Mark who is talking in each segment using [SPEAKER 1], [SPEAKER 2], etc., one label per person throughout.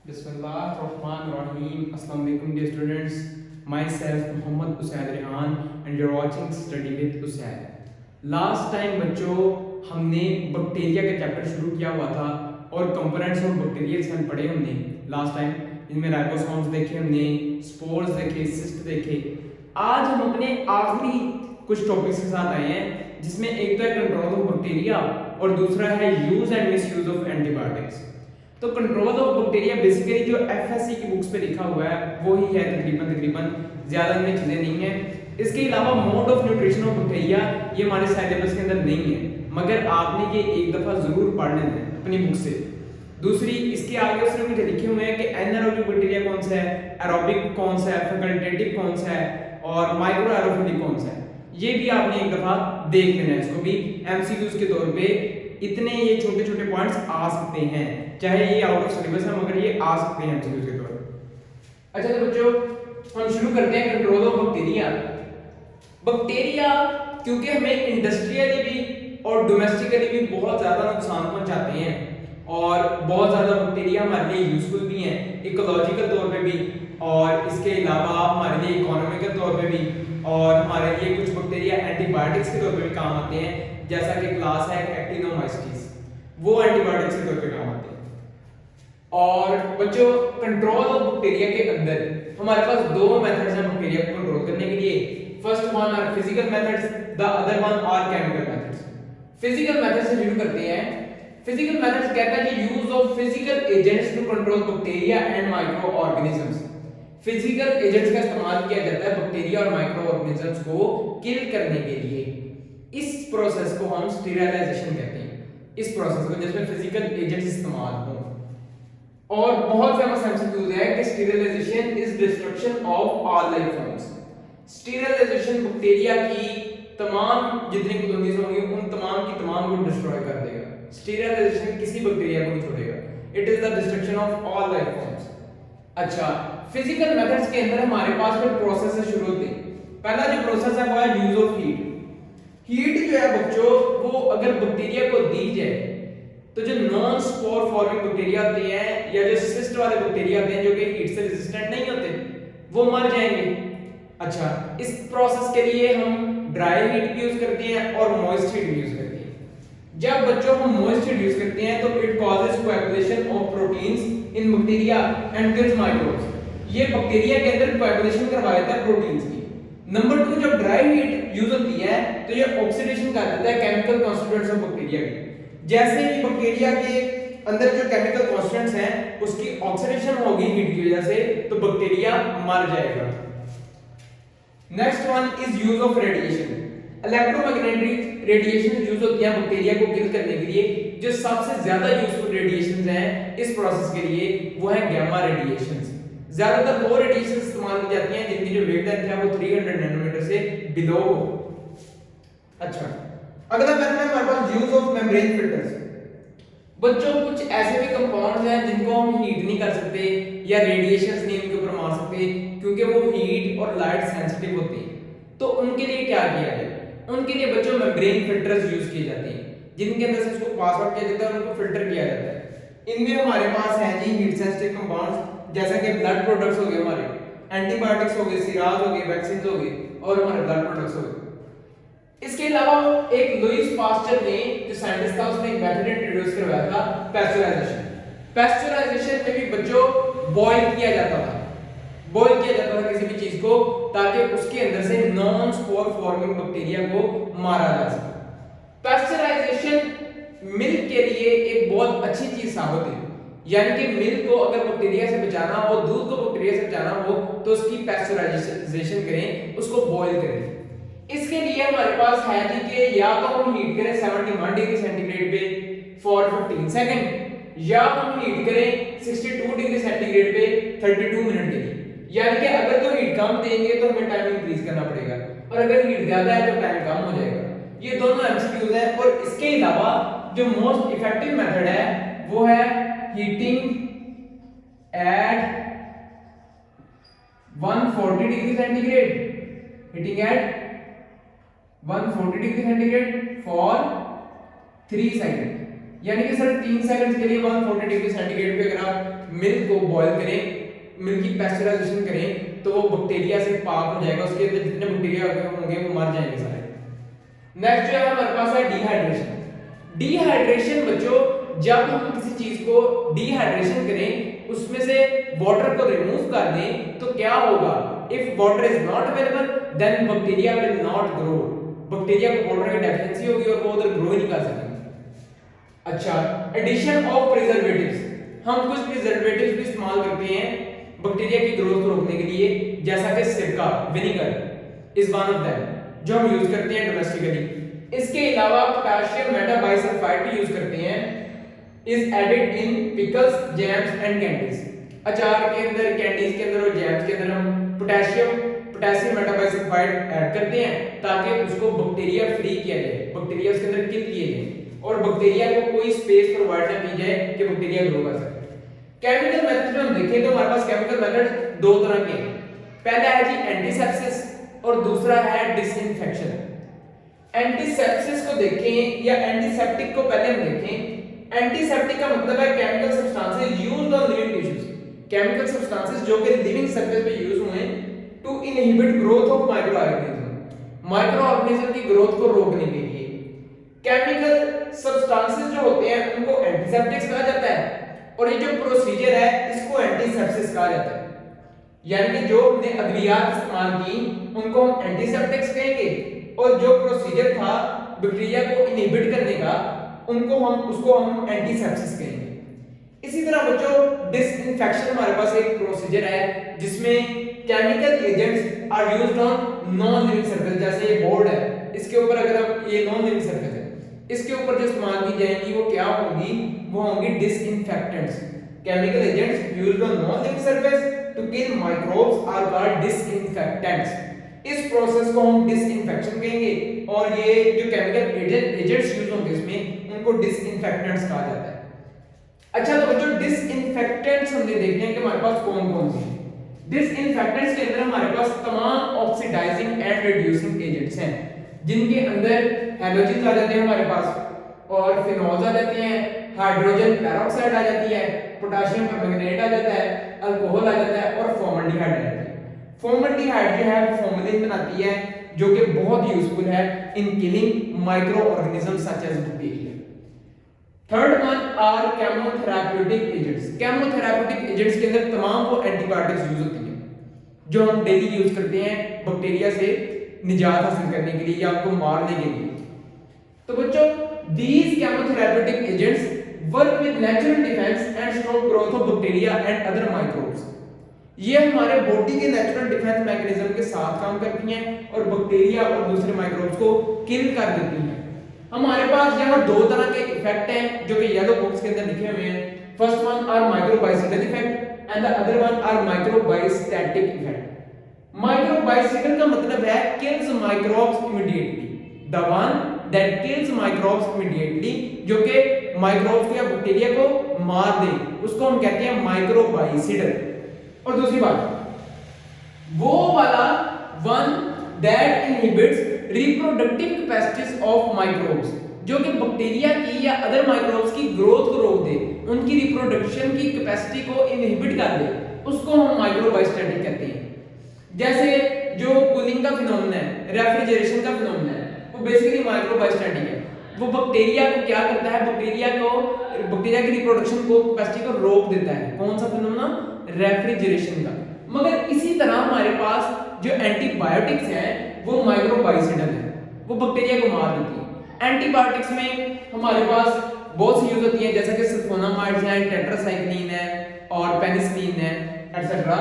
[SPEAKER 1] Bismillahirrahmanirrahim. Assalamu alaikum dear students. Myself Muhammad Usaid Rehan and you're watching Study with Usaid. Last time बच्चों हमने bacteria का chapter शुरू किया हुआ था और कंपोनेंट्स ऑफ बैक्टीरियल सेल पढ़े हमने लास्ट टाइम, जिनमें राइबोसोम्स देखे हमने, स्पोर्स देखे, सिस्ट देखे। आज हम अपने आखिरी कुछ टॉपिक्स के साथ आए हैं, जिसमें एक तो है कंट्रोल ऑफ बैक्टीरिया और दूसरा है use and misuse of antibiotics. तो कंट्रोल ऑफ बैक्टीरिया बेसिकली जो एफएससी की बुक्स पे लिखा हुआ है वो ही है, तकरीबन ज्यादा इनमें चीजें नहीं है। इसके अलावा mode of nutrition of bacteria ये हमारे सिलेबस के अंदर नहीं है, मगर आपने ये एक दफा जरूर पढ़ लेना है अपनी बुक से। दूसरी इसके आगे उसने मुझे लिखे हुए हैं कि एनारोबिक बैक्टीरिया कौन सा है, एरोबिक कौन सा है, फैकल्टेटिव कौन सा है और माइक्रो एरोफिलिक कौन सा है। ये भी आपने एक दफा देख लेना है, इसको भी एमसीक्यूज के तौर पे इतने ये छोटे छोटे पॉइंट्स आ सकते हैं, चाहे ये आउट ऑफ सिलेबस है मगर ये आ सकते हैं एमसीक्यूज के तौर पे। अच्छा तो बच्चों हम शुरू करते हैं कंट्रोल ऑफ बैक्टीरिया। बैक्टीरिया क्योंकि हमें इंडस्ट्रियली भी और डोमेस्टिकली भी बहुत ज्यादा नुकसान पहुंचाते हैं और बहुत ज्यादा बैक्टीरिया हमारे लिए यूजफुल भी हैं इकोलॉजिकल तौर पे भी, और इसके अलावा हमारे लिए इकोनॉमिकल तौर पे भी, और हमारे लिए कुछ बैक्टीरिया एंटीबायोटिक्स के तौर पे भी काम आते हैं, जैसा कि क्लास है एक्टिनोमाइसिस, वो एंटीबायोटिक्स के तौर पे काम आते हैं। और बच्चों कंट्रोल ऑफ बैक्टीरिया के अंदर हमारे पास दो मेथड्स हैं बैक्टीरिया को कंट्रोल करने के लिए। First one are physical methods, the other one are chemical methods. Physical method से शुरू करते हैं। फिजिकल मेथड्स कहता है कि use of physical agents to control bacteria and micro organisms. Physical agents का इस्तेमाल किया जाता है बैक्टीरिया और माइक्रो ऑर्गेनिजम्स को किल करने के लिए। इस प्रोसेस को हम स्टेरिलाइजेशन कहते हैं, इस प्रोसेस को जिसमें फिजिकल एजेंट्स इस्तेमाल हो। और बहुत फेमस एमसीक्यूज है कि sterilization is destruction of all life forms. Sterilization bacteria की तमाम जितनी कॉलोनीज होंगी उन तमाम की तमाम को डिस्ट्रॉय कर देगा। स्टेरिलाइजेशन किसी बैक्टीरिया को नहीं छोड़ेगा, it is the destruction of all life forms. अच्छा, फिजिकल मेथड्स के अंदर हमारे पास फिर प्रोसेस से शुरू होते हैं। पहला जो प्रोसेस है वो है यूज ऑफ हीट। हीट जो है बच्चों वो अगर बैक्टीरिया को दी जाए तो जो नॉन स्पोर फॉर्मिंग बैक्टीरिया होते हैं या जो सिस्ट वाले बैक्टीरिया होते हैं जो कि हीट से रेजिस्टेंट नहीं होते वो मर जाएंगे। अच्छा, इस प्रोसेस के लिए हम ड्राई हीट भी यूज करते हैं और मॉइस्ट हीट भी यूज करते हैं। जब बच्चों हम मॉइस्ट हीट यूज करते हैं तो it causes coagulation of proteins in bacteria and kills microbes. ये बैक्टीरिया के अंदर कोएगुलेशन करवा देता है प्रोटीन्स की। नंबर 2, जब ड्राई हीट यूज होती है तो ये ऑक्सीडेशन कर देता है केमिकल कॉन्स्टिट्यूएंट्स ऑफ बैक्टीरिया की। जैसे ही बैक्टीरिया के अंदर जो केमिकल कॉन्स्टिट्यूएंट्स हैं उसकी ऑक्सीडेशन होगी हीट की वजह से तो बैक्टीरिया मर जाएगा। Next one is use of radiation. Electromagnetic radiation use होती है बैक्टीरिया को किल करने के लिए। जो सबसे ज्यादा यूजफुल रेडिएशंस हैं इस प्रोसेस के लिए वो है गामा रेडिएशंस। ज्यादातर वो रेडिएशन इस्तेमाल की जाती हैं जिनकी जो वेवलेंथ है वो 300 नैनोमीटर से बिलो हो। अच्छा, अगला मेथड है हमारे पास यूज ऑफ मेम्ब्रेन फिल्टर्स। बच्चों कुछ ऐसे भी कंपाउंड्स हैं जिनको हम हीट नहीं कर सकते या रेडिएशंस नहीं उनके ऊपर मार सकते क्योंकि वो हीट और लाइट सेंसिटिव होते हैं। तो उनके लिए क्या किया जाए? उनके लिए बच्चों मेम्ब्रेन फिल्टर्स यूज किए जाते हैं जिनके अंदर से उसको पास आउट किया जाता है और उनको फिल्टर किया जाता है। इनमें हमारे पास है जी हीट सेंसिटिव कंपाउंड्स जैसा कि ब्लड प्रोडक्ट्स हो गए, हमारे एंटीबायोटिक्स हो गए, सिराज हो गए, वैक्सीन्स हो गए और हमारे ब्लड प्रोडक्ट्स हो गए। इसके अलावा एक लुइस पास्चर ने जो साइंटिस्ट था उसने एक मेथड इंट्रोड्यूस करवाया था पैस्चराइजेशन। पैस्चराइजेशन में भी बच्चों बॉयल किया जाता था, बॉयल किया जाता था किसी भी चीज को ताकि उसके अंदर से नॉन स्पोर फॉर्मिंग बैक्टीरिया को मारा जा सके। पैस्चराइजेशन मिल्क के लिए एक बहुत अच्छी चीज साबित है, यानी कि मिल्क को अगर बैक्टीरिया से बचाना हो, दूध को बैक्टीरिया से बचाना हो तो उसकी पैस्चराइजेशन करें, उसको बॉयल करें। इसके लिए हमारे पास है जी कि या तो हम हीट करें 71 डिग्री सेंटीग्रेड पे फॉर 15 सेकंड या हम हीट करें 62 डिग्री सेंटीग्रेड पे 32 मिनट के लिए। यानी कि अगर तो हीट कम देंगे तो हमें टाइम इंक्रीज करना पड़ेगा और अगर हीट ज्यादा है तो टाइम कम हो जाएगा। ये दोनों एमसीक्यूज हैं। और इसके अलावा जो मोस्ट इफेक्टिव मेथड है वो है heating eight 140 degree centigrade, heating eight 140 degree centigrade for 3 second. यानी कि सर 3 सेकंड के लिए 140 डिग्री सेंटीग्रेड पे अगर आप मिल्क को बॉईल करें, मिल्क की पैस्चराइजेशन करें, तो वो बैक्टीरिया से पाक हो जाएगा, उसके अंदर जितने बैक्टीरिया होंगे वो मर जाएंगे सारे। नेक्स्ट जो है हमारे पास है डिहाइड्रेशन। डिहाइड्रेशन बच्चों, जब हम किसी चीज को डिहाइड्रेशन करें, उसमें से वाटर को रिमूव कर दें, तो क्या होगा? If water is not available then bacteria will not grow. Bacteria को वाटर की डेफिशिएंसी होगी और वो उधर ग्रो ही नहीं कर सकेंगे। अच्छा, एडिशन ऑफ प्रिजर्वेटिव्स, हम कुछ प्रिजर्वेटिव्स भी इस्तेमाल करते हैं बैक्टीरिया की ग्रोथ को रोकने के लिए, जैसा कि सिरका, vinegar is one of them, जो हम यूज करते हैं डोमेस्टिकली। इसके अलावा पोटेशियम मेटाबाइसल्फाइड भी यूज करते हैं, is added in pickles, jams and candies. अचार के अंदर, कैंडीज के अंदर और जैम्स के अंदर हम पोटेशियम मेटाबाइसल्फाइड ऐड करते हैं ताकि उसको बैक्टीरिया फ्री किया जाए, बैक्टीरिया उसके अंदर किल किए जाए और बैक्टीरिया को कोई स्पेस प्रोवाइड ना की जाए कि बैक्टीरिया ग्रो कर सके। केमिकल मेथड में हम देखें तो हमारे पास केमिकल मेथड दो तरह के हैं। पहला है जी एंटीसेप्सिस और दूसरा है डिसइंफेक्शन। एंटीसेप्सिस को देखें या एंटीसेप्टिक को पहले हम देखें। एंटीसेप्टिक का मतलब है chemical substances used on living tissues, chemical substances जो कि लिविंग सरफेस पे यूज हुए to inhibit growth of micro organism, micro organism की ग्रोथ को रोकने के लिए। केमिकल सब्सटेंसेस जो होते हैं उनको एंटीसेप्टिक्स कहा जाता है और ये जो प्रोसीजर है इसको एंटीसेप्सिस कहा जाता है। यानी कि जो हमने अद्वियात इस्तेमाल की उनको हम एंटीसेप्टिक्स कहेंगे और जो प्रोसीजर था बैक्टीरिया को इनहिबिट करने का उसको हम एंटीसेप्सिस कहेंगे। इसी तरह बच्चों डिसइंफेक्शन हमारे पास एक प्रोसीजर है जिसमें chemical agents are used on non living surface. जैसे ये बोर्ड है, इसके ऊपर अगर हम, ये नॉन लिविंग सरफेस है, इसके ऊपर जो इस्तेमाल की जाएंगी वो क्या होंगी? वो होंगी disinfectants. Chemical agents used on non living surface to kill microbes are called disinfectants. इस प्रोसेस को हम डिसइंफेक्शन कहेंगे और ये जो केमिकल एजेंट्स यूज होंगे इसमें उनको डिसइंफेक्टेंट्स कहा जाता है। अच्छा, तो बच्चों डिसइंफेक्टेंट्स हमने देखे हैं कि हमारे पास कौन कौन से हैं। डिसइंफेक्टेंट्स के अंदर हमारे पास तमाम ऑक्सीडाइजिंग एंड रिड्यूसिंग एजेंट्स हैं जिनके अंदर हैलोजन्स आ जाते हैं हमारे पास और फिनोल्स आ जाते हैं, हाइड्रोजन पेरोक्साइड आ जाती है, पोटेशियम परमैंगनेट आ जाता है, अल्कोहल आ जाता है और फॉर्मल्डिहाइड आ जाती है। फॉर्मल्डिहाइड जो है फॉर्मलिन बनाती है जो कि बहुत यूजफुल है in killing micro organisms such as bacteria. Third one are chemotherapeutic agents. Chemotherapeutic agents के अंदर तमाम वो एंटीबायोटिक्स यूज होती हैं जो हम डेली यूज करते हैं बैक्टीरिया से निजात हासिल करने के लिए या उनको मारने के लिए। तो बच्चों these chemotherapeutic agents work with natural defense and strong growth of bacteria and other microbes। ये हमारे बॉडी के नेचुरल डिफेंस मैकेनिज्म के साथ काम करती हैं और बैक्टीरिया और दूसरे माइक्रोब्स को किल कर देती हैं। हमारे पास यहाँ दो तरह के इफेक्ट हैं जो कि येलो बॉक्स के अंदर लिखे हुए हैं। First one are microbicidal effect and the other one are microbistatic effect. Microbicidal का मतलब है kills microbes immediately, the one that kills microbes immediately, जो कि माइक्रोब्स को या बैक्टीरिया को मार दे, उसको हम कहते हैं माइक्रोबाइसिडल। और दूसरी बात वो वाला one that inhibits reproductive capacities of microbes, जो कि बैक्टीरिया की या अदर माइक्रोब्स की ग्रोथ को रोक दे, उनकी रिप्रोडक्शन की कैपेसिटी को इनहिबिट कर दे, उसको हम माइक्रोबाइस्टैटिक कहते हैं। जैसे जो कूलिंग का फिनोमेना है, रेफ्रिजरेशन का फिनोमेना है, वो बेसिकली माइक्रोबाइस्टैटिक है। वो बैक्टीरिया को क्या करता है, बैक्टीरिया की रिप्रोडक्शन को कैपेसिटी को रोक देता है। कौन सा फिनोमेना? रेफ्रिजरेशन का। मगर इसी तरह हमारे पास जो एंटीबायोटिक्स हैं वो माइक्रोबाइसिडल है, वो बैक्टीरिया को मार देती है। एंटीबायोटिक्स में हमारे पास बहुत सी यूज होती है जैसे कि सल्फोनामाइड्स हैं, टेट्रासाइक्लिन है और पेनिसिलिन है एटसेट्रा।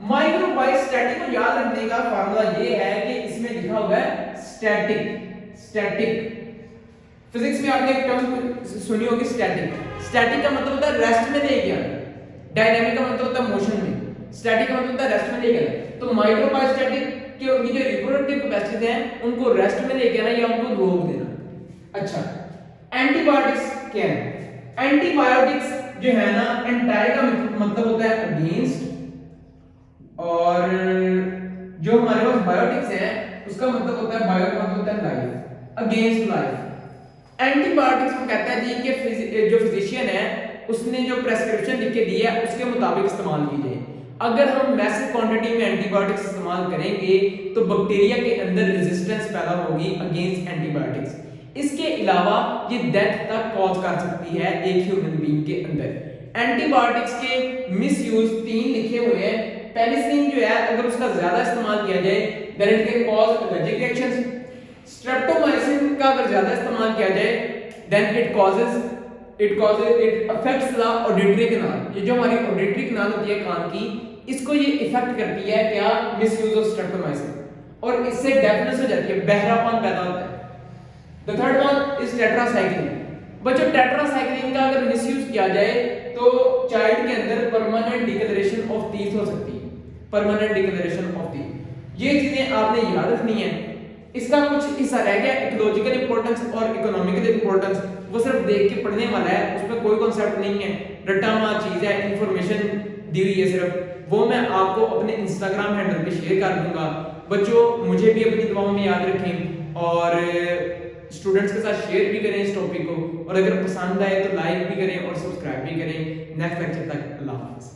[SPEAKER 1] माइक्रोबाइस्टैटिक को याद रखने का फार्मूला ये है कि इसमें लिखा हुआ है स्टैटिक। फिजिक्स में आपने एक टर्म सुनी होगी स्टैटिक। स्टैटिक का मतलब होता है रेस्ट में ले गया, डायनामिक का मतलब होता है मोशन में, स्टैटिक का मतलब होता है रेस्ट में ले गया। तो माइक्रोबाइस्टैटिक कि उनकी जो रिप्रोडक्टिव कैपेसिटीज हैं उनको रेस्ट में लेके आना या उनको रोक देना। अच्छा, एंटीबायोटिक्स क्या है? एंटीबायोटिक्स जो है ना, एंटाई का मतलब होता है अगेंस्ट और जो हमारे पास बायोटिक्स है उसका मतलब होता है, बायो का मतलब होता है लाइफ, अगेंस्ट लाइफ। एंटीबायोटिक्स को कहता है जी कि जो फिजिशियन है उसने जो प्रेस्क्रिप्शन लिख के दी है उसके मुताबिक इस्तेमाल कीजिए। अगर हम मैसिव क्वांटिटी में एंटीबायोटिक्स इस्तेमाल करेंगे तो बैक्टीरिया के अंदर रेजिस्टेंस पैदा होगी अगेंस्ट एंटीबायोटिक्स। इसके अलावा ये डेथ तक कॉज कर सकती है एक ह्यूमन बीइंग के अंदर। एंटीबायोटिक्स के मिसयूज 3 लिखे हुए हैं। पेनिसिलिन जो है अगर उसका ज्यादा इस्तेमाल किया जाए then it can cause allergic reactions. Streptomycin का अगर ज्यादा इस्तेमाल किया जाए then it affects the auditory canal. ये जो हमारी ऑडिटरी कैनाल होती है कान की, इसको ये इफेक्ट करती है क्या, मिसयूज ऑफ स्ट्रेप्टोमाइसिन, और इससे डेफनेस हो जाती है, बहरापन पैदा होता है। The third one is tetracycline. बच्चों टेट्रासाइक्लिन का अगर मिसयूज किया जाए तो चाइल्ड के अंदर परमानेंट डिकलरेशन ऑफ टीथ हो सकती है, परमानेंट डिकलरेशन ऑफ टीथ। ये चीजें आपने याद रखनी है। इसका कुछ हिस्सा रह गया इकोलॉजिकल इंपॉर्टेंस और इकोनॉमिकल इंपॉर्टेंस, वो सिर्फ देख के पढ़ने वाला है, उसमें कोई कॉन्सेप्ट नहीं है, रट्टा मार चीज है, इंफॉर्मेशन दी हुई है सिर्फ, वो मैं आपको अपने इंस्टाग्राम हैंडल पे शेयर कर दूंगा। बच्चों मुझे भी अपनी दुआओं में याद रखें और स्टूडेंट्स के साथ शेयर भी करें इस टॉपिक को, और अगर पसंद आए तो लाइक भी करें और सब्सक्राइब भी करें। नेक्स्ट लेक्चर तक अल्लाह हाफिज़।